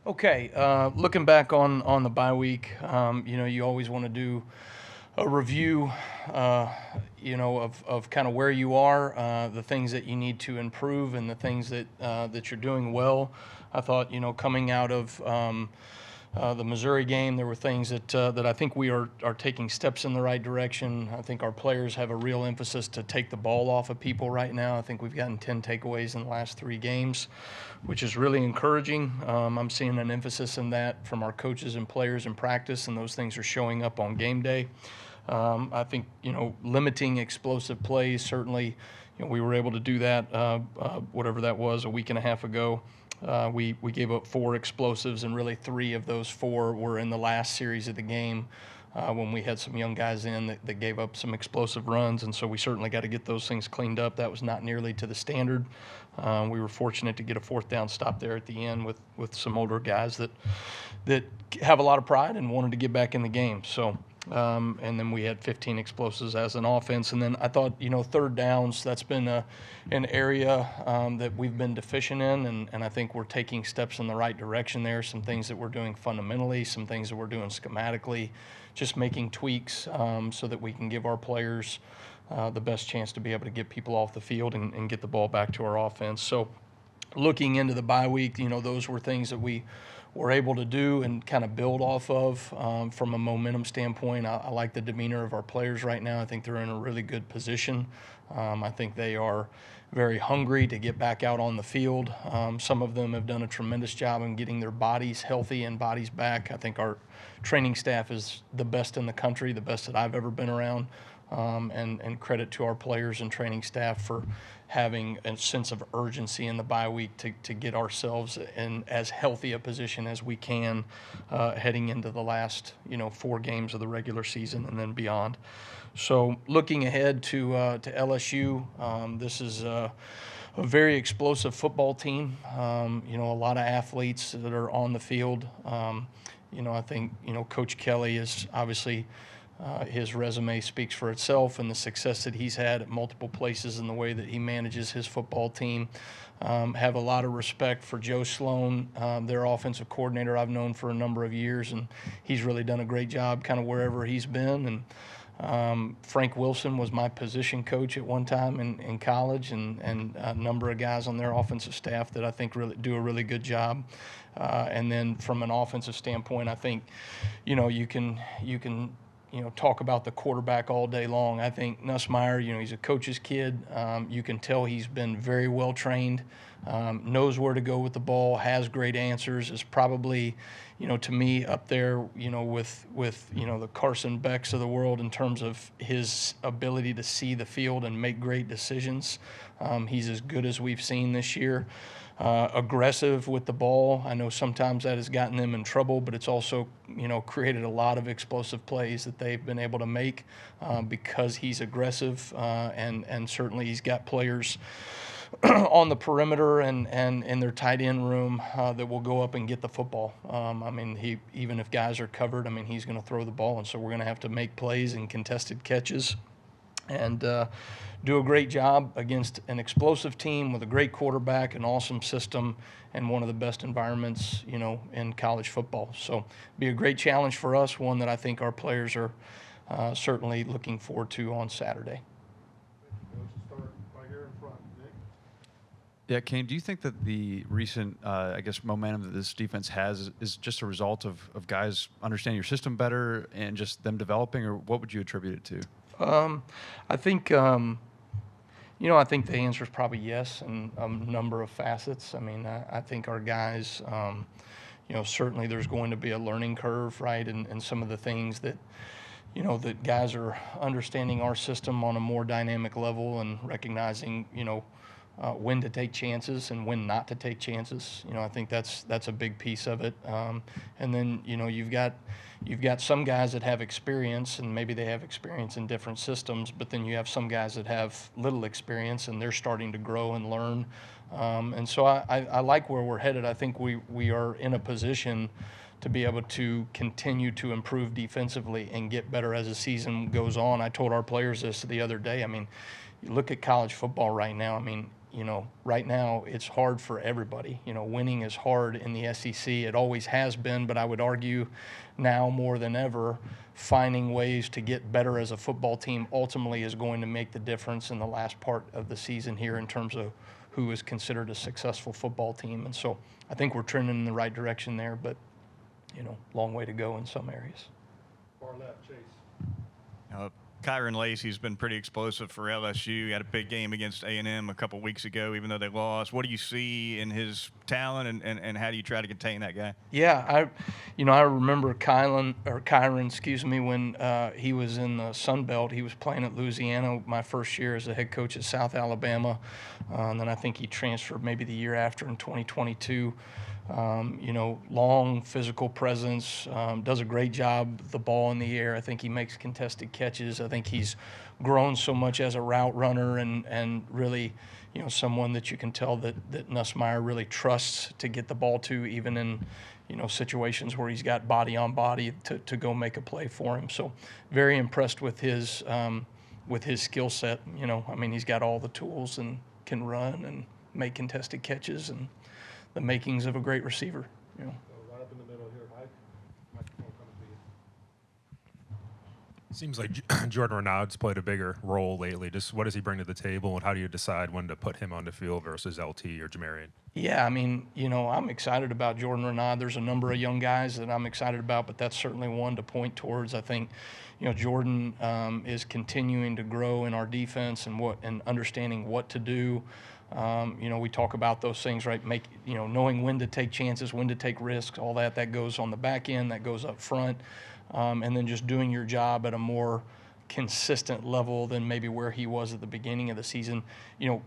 Okay, looking back on the bye week, you always want to do a review, of kind of where you are, the things that you need to improve, and the things that you're doing well. I thought, coming out of the Missouri game, there were things that I think we are taking steps in the right direction. I think our players have a real emphasis to take the ball off of people right now. I think we've gotten 10 takeaways in the last 3 games, which is really encouraging. I'm seeing an emphasis in that from our coaches and players in practice, and those things are showing up on game day. I think, limiting explosive plays, certainly, we were able to do that, whatever that was, a week and a half ago. We gave up 4 explosives, and really 3 of those 4 were in the last series of the game when we had some young guys in that gave up some explosive runs, and so we certainly got to get those things cleaned up. That was not nearly to the standard. We were fortunate to get a 4th down stop there at the end with some older guys that have a lot of pride and wanted to get back in the game. So. And then we had 15 explosives as an offense. And then I thought, 3rd downs, that's been an area that we've been deficient in, and I think we're taking steps in the right direction there. Some things that we're doing fundamentally, some things that we're doing schematically, just making tweaks so that we can give our players the best chance to be able to get people off the field and get the ball back to our offense. So looking into the bye week, those were things that we were able to do and kind of build off of from a momentum standpoint. I like the demeanor of our players right now. I think they're in a really good position. I think they are very hungry to get back out on the field. Some of them have done a tremendous job in getting their bodies healthy and bodies back. I think our training staff is the best in the country, the best that I've ever been around. And credit to our players and training staff for having a sense of urgency in the bye week to get ourselves in as healthy a position as we can heading into the last 4 games of the regular season and then beyond. So looking ahead to LSU, this is a very explosive football team. A lot of athletes that are on the field. I think Coach Kelly is obviously. His resume speaks for itself, and the success that he's had at multiple places and the way that he manages his football team. Have a lot of respect for Joe Sloan, their offensive coordinator I've known for a number of years, and he's really done a great job kind of wherever he's been. And Frank Wilson was my position coach at one time in college, and a number of guys on their offensive staff that I think really do a really good job. And then from an offensive standpoint, I think, you can talk about the quarterback all day long. I think Nussmeier, he's a coach's kid. You can tell he's been very well trained, knows where to go with the ball, has great answers, is probably, to me up there, with the Carson Becks of the world in terms of his ability to see the field and make great decisions. He's as good as we've seen this year. Aggressive with the ball. I know sometimes that has gotten them in trouble, but it's also, created a lot of explosive plays that they've been able to make because he's aggressive, and certainly he's got players on the perimeter and in their tight end room that will go up and get the football. Even if guys are covered, he's going to throw the ball, and so we're going to have to make plays and contested catches and do a great job against an explosive team with a great quarterback, an awesome system, and one of the best environments, in college football. So be a great challenge for us, one that I think our players are certainly looking forward to on Saturday. Start right here in front, Nick. Yeah, Kane, do you think that the recent, momentum that this defense has is just a result of guys understanding your system better and just them developing, or what would you attribute it to? I think, I think the answer is probably yes, in a number of facets. I think our guys, certainly there's going to be a learning curve, right, and some of the things that, that guys are understanding our system on a more dynamic level and recognizing, when to take chances and when not to take chances. I think that's a big piece of it. And then, you've got some guys that have experience, and maybe they have experience in different systems, but then you have some guys that have little experience and they're starting to grow and learn. And so I like where we're headed. I think we are in a position to be able to continue to improve defensively and get better as the season goes on. I told our players this the other day. You look at college football right now. right now it's hard for everybody. Winning is hard in the SEC. It always has been, but I would argue now more than ever, finding ways to get better as a football team ultimately is going to make the difference in the last part of the season here in terms of who is considered a successful football team. And so I think we're trending in the right direction there, but, long way to go in some areas. Far left, Chase. Kyron Lacey's been pretty explosive for LSU. He had a big game against A&M a couple weeks ago, even though they lost. What do you see in his talent, and how do you try to contain that guy? Yeah, I remember Kyron, excuse me, when he was in the Sun Belt. He was playing at Louisiana my first year as the head coach at South Alabama, and then I think he transferred maybe the year after in 2022. Long physical presence, does a great job with the ball in the air. I think he makes contested catches. I think he's grown so much as a route runner and really, someone that you can tell that Nussmeier really trusts to get the ball to, even in, situations where he's got body on body to go make a play for him. So very impressed with his skill set. He's got all the tools and can run and make contested catches and the makings of a great receiver. So right up in the middle here, Mike. Microphone coming to you. Seems like Jordan Renaud's played a bigger role lately. Just what does he bring to the table, and how do you decide when to put him on the field versus LT or Jamarian? Yeah, I'm excited about Jordan Renaud. There's a number of young guys that I'm excited about, but that's certainly one to point towards. I think, Jordan is continuing to grow in our defense and understanding what to do. We talk about those things, right? Knowing when to take chances, when to take risks, all that goes on the back end, that goes up front, and then just doing your job at a more consistent level than maybe where he was at the beginning of the season.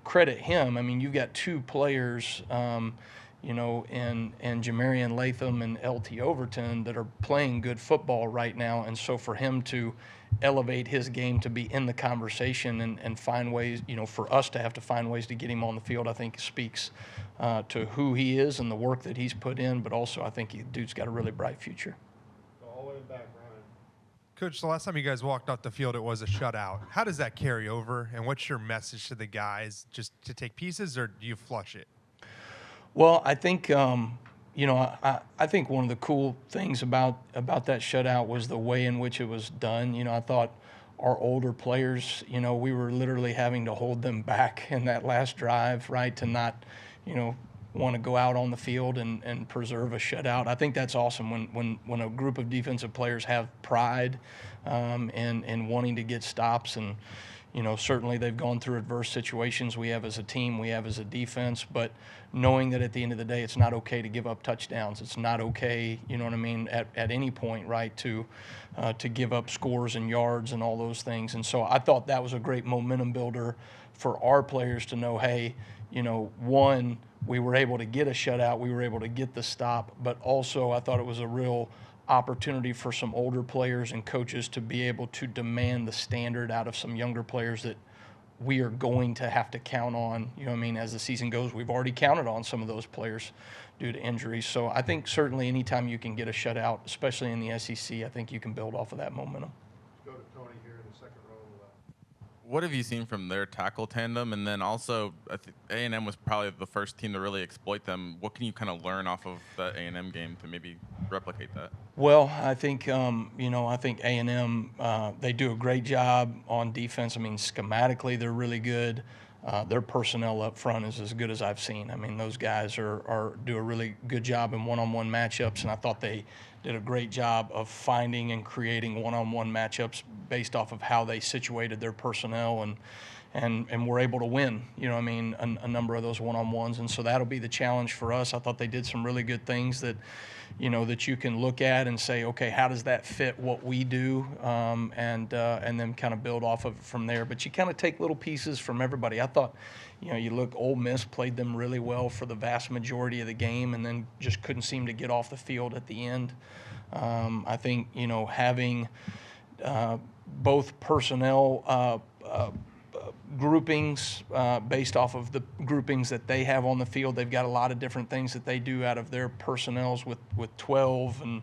Credit him. You've got two players, and Jamarian Latham and LT Overton that are playing good football right now, and so for him to elevate his game to be in the conversation and find ways, for us to have to find ways to get him on the field, I think speaks to who he is and the work that he's put in, but also I think dude's got a really bright future. All the way back, Ryan. Coach, the last time you guys walked off the field, it was a shutout. How does that carry over, and what's your message to the guys? Just to take pieces, or do you flush it? Well, I think I think one of the cool things about that shutout was the way in which it was done. I thought our older players, we were literally having to hold them back in that last drive, right, to not, want to go out on the field and preserve a shutout. I think that's awesome when a group of defensive players have pride in wanting to get stops. And certainly they've gone through adverse situations. We have as a team, we have as a defense, but knowing that at the end of the day, it's not okay to give up touchdowns. It's not okay, at any point, right, to give up scores and yards and all those things. And so I thought that was a great momentum builder for our players to know, hey, one, we were able to get a shutout, we were able to get the stop, but also I thought it was a real opportunity for some older players and coaches to be able to demand the standard out of some younger players that we are going to have to count on, as the season goes. We've already counted on some of those players due to injuries. So I think certainly anytime you can get a shutout, especially in the SEC, I think you can build off of that momentum. Let's go to Tony here in the second row on the left. What have you seen from their tackle tandem? And then also, I think A&M was probably the first team to really exploit them. What can you kind of learn off of the A&M game to maybe replicate that? Well, I think, I think A&M, they do a great job on defense. Schematically, they're really good. Their personnel up front is as good as I've seen. Those guys do a really good job in one-on-one matchups, and I thought they did a great job of finding and creating one-on-one matchups based off of how they situated their personnel and were able to win, a number of those one-on-ones. And so that'll be the challenge for us. I thought they did some really good things that you can look at and say, okay, how does that fit what we do, and then kind of build off of it from there. But you kind of take little pieces from everybody. I thought, you look, Ole Miss played them really well for the vast majority of the game and then just couldn't seem to get off the field at the end. I think, having both personnel groupings based off of the groupings that they have on the field. They've got a lot of different things that they do out of their personnels with 12 and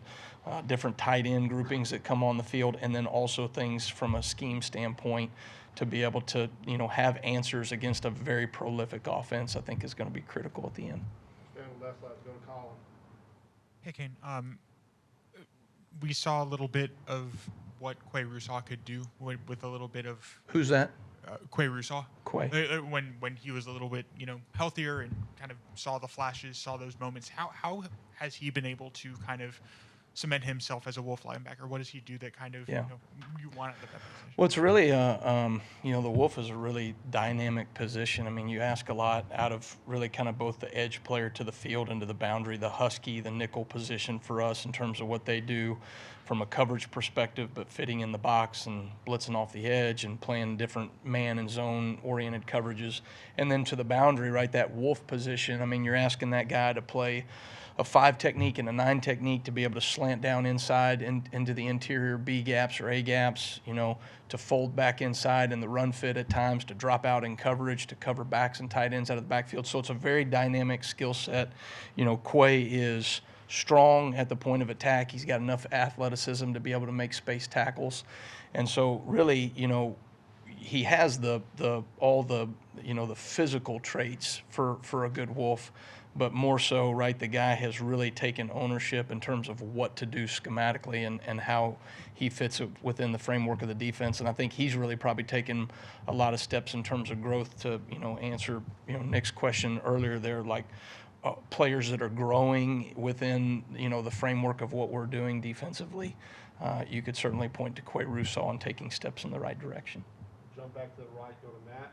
different tight end groupings that come on the field, and then also things from a scheme standpoint to be able to, have answers against a very prolific offense, I think is going to be critical at the end. Stand with left side, go to Colin. Hey, Kane. We saw a little bit of what Quay Rousseau could do with a little bit of Who's that? Quay Rousseau. Quay. When he was a little bit healthier and kind of saw the flashes, saw those moments. How has he been able to kind of cement himself as a Wolf linebacker? What does he do that kind of you want at the position? Well, it's really, the Wolf is a really dynamic position. I mean, you ask a lot out of really kind of both the edge player to the field and to the boundary, the Husky, the nickel position for us in terms of what they do from a coverage perspective, but fitting in the box and blitzing off the edge and playing different man and zone-oriented coverages. And then to the boundary, right, that Wolf position, I mean, you're asking that guy to play a 5 technique and a 9 technique to be able to slant down inside into the interior B gaps or A gaps, to fold back inside in the run fit at times, to drop out in coverage, to cover backs and tight ends out of the backfield. So it's a very dynamic skill set. Quay is strong at the point of attack. He's got enough athleticism to be able to make space tackles. And so really, he has all the physical traits for a good Wolf. But more so, right, the guy has really taken ownership in terms of what to do schematically and how he fits it within the framework of the defense. And I think he's really probably taken a lot of steps in terms of growth to, answer, Nick's question earlier there, like players that are growing within, the framework of what we're doing defensively. You could certainly point to Quay Rousseau on taking steps in the right direction. Jump back to the right, go to Matt.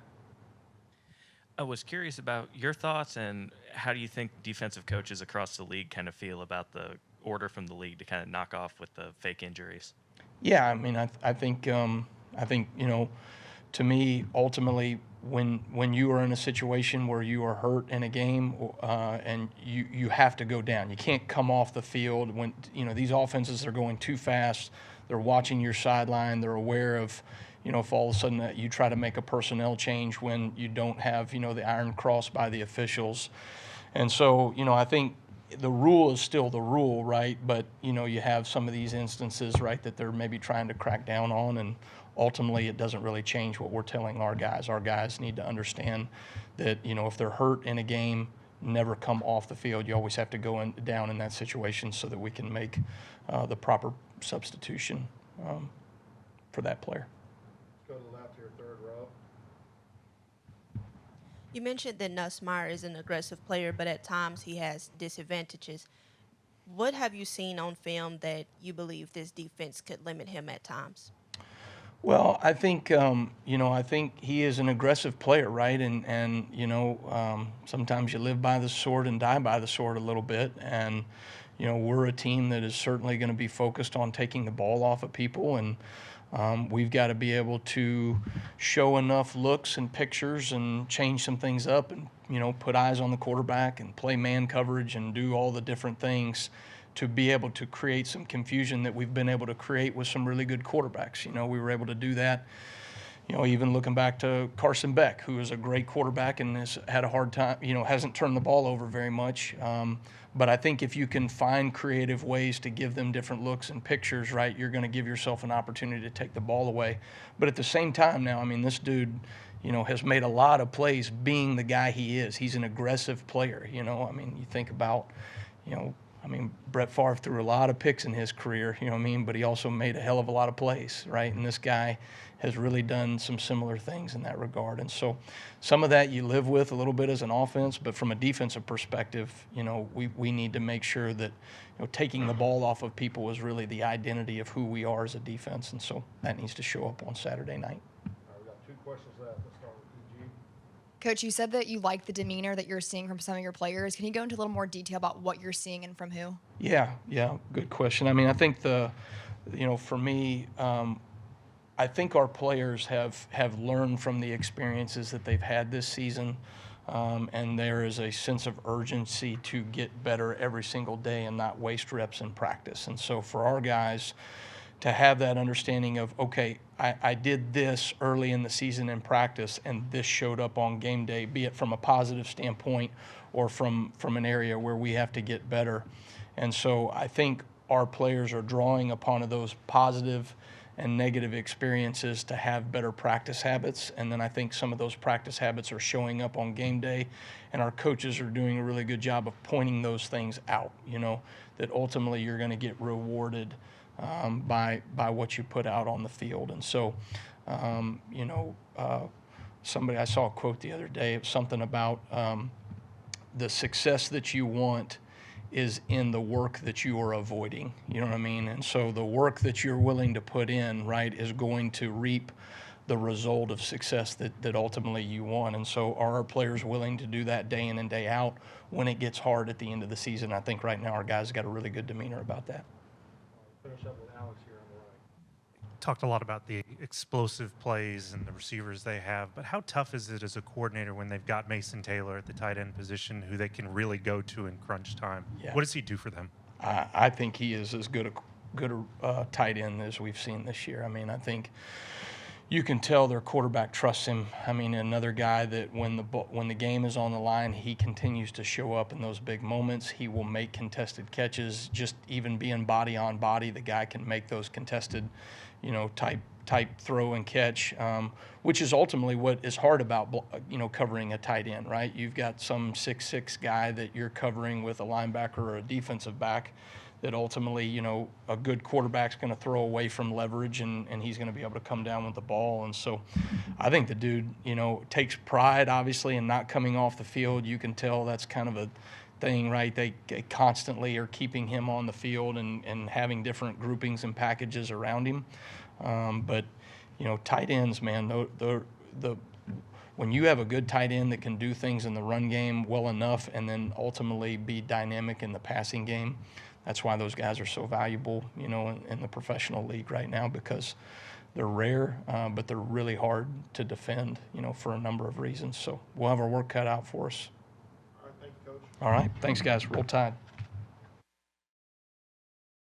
I was curious about your thoughts and how do you think defensive coaches across the league kind of feel about the order from the league to kind of knock off with the fake injuries? Yeah, I mean, I think to me, ultimately, when you are in a situation where you are hurt in a game and you have to go down, you can't come off the field when these offenses are going too fast. They're watching your sideline. They're aware of. If all of a sudden you try to make a personnel change when you don't have, the iron cross by the officials. And so, I think the rule is still the rule, right? But, you have some of these instances, right, that they're maybe trying to crack down on, and ultimately it doesn't really change what we're telling our guys. Our guys need to understand that, if they're hurt in a game, never come off the field. You always have to go down in that situation so that we can make the proper substitution for that player. Go to the left here, third row. You mentioned that Nussmeier is an aggressive player, but at times he has disadvantages. What have you seen on film that you believe this defense could limit him at times? Well, I think I think he is an aggressive player, right? And sometimes you live by the sword and die by the sword a little bit. And we're a team that is certainly going to be focused on taking the ball off of people, and we've got to be able to show enough looks and pictures and change some things up and, put eyes on the quarterback and play man coverage and do all the different things to be able to create some confusion that we've been able to create with some really good quarterbacks. We were able to do that, even looking back to Carson Beck, who is a great quarterback and has had a hard time, hasn't turned the ball over very much. But I think if you can find creative ways to give them different looks and pictures, right, you're going to give yourself an opportunity to take the ball away. But at the same time now, I mean, this dude, has made a lot of plays being the guy he is. He's an aggressive player, I mean, you think about, Brett Favre threw a lot of picks in his career, but he also made a hell of a lot of plays, right? And this guy has really done some similar things in that regard. And so some of that you live with a little bit as an offense, but from a defensive perspective, we need to make sure that, taking the ball off of people is really the identity of who we are as a defense. And so that needs to show up on Saturday night. All right, we got 2 questions left. Let's start with EG. Coach, you said that you like the demeanor that you're seeing from some of your players. Can you go into a little more detail about what you're seeing and from who? Yeah, good question. I mean, I think for me, I think our players have learned from the experiences that they've had this season, and there is a sense of urgency to get better every single day and not waste reps in practice. And so for our guys to have that understanding of, okay, I did this early in the season in practice, and this showed up on game day, be it from a positive standpoint or from an area where we have to get better. And so I think our players are drawing upon those positive and negative experiences to have better practice habits. And then I think some of those practice habits are showing up on game day, and our coaches are doing a really good job of pointing those things out, that ultimately you're going to get rewarded by what you put out on the field. And so, somebody, I saw a quote the other day, it was something about the success that you want is in the work that you are avoiding. You know what I mean? And so the work that you're willing to put in, right, is going to reap the result of success that ultimately you want. And so are our players willing to do that day in and day out when it gets hard at the end of the season? I think right now our guys got a really good demeanor about that. Finish up with Alex here on the right. Talked a lot about the explosive plays and the receivers they have, but how tough is it as a coordinator when they've got Mason Taylor at the tight end position who they can really go to in crunch time? Yeah. What does he do for them? I think he is as good a tight end as we've seen this year. I mean, I think you can tell their quarterback trusts him. I mean, another guy that when the game is on the line, he continues to show up in those big moments. He will make contested catches. Just even being body on body, the guy can make those contested, type throw and catch, which is ultimately what is hard about covering a tight end, right? You've got some 6'6" guy that you're covering with a linebacker or a defensive back that ultimately, a good quarterback's going to throw away from leverage and he's going to be able to come down with the ball. And so I think the dude, takes pride, obviously, in not coming off the field. You can tell that's kind of a thing, right? They constantly are keeping him on the field and having different groupings and packages around him. But, tight ends, man, when you have a good tight end that can do things in the run game well enough and then ultimately be dynamic in the passing game, that's why those guys are so valuable, in the professional league right now, because they're rare, but they're really hard to defend, for a number of reasons. So we'll have our work cut out for us. All right, thank you, Coach. All right. Thanks, guys. Roll Tide.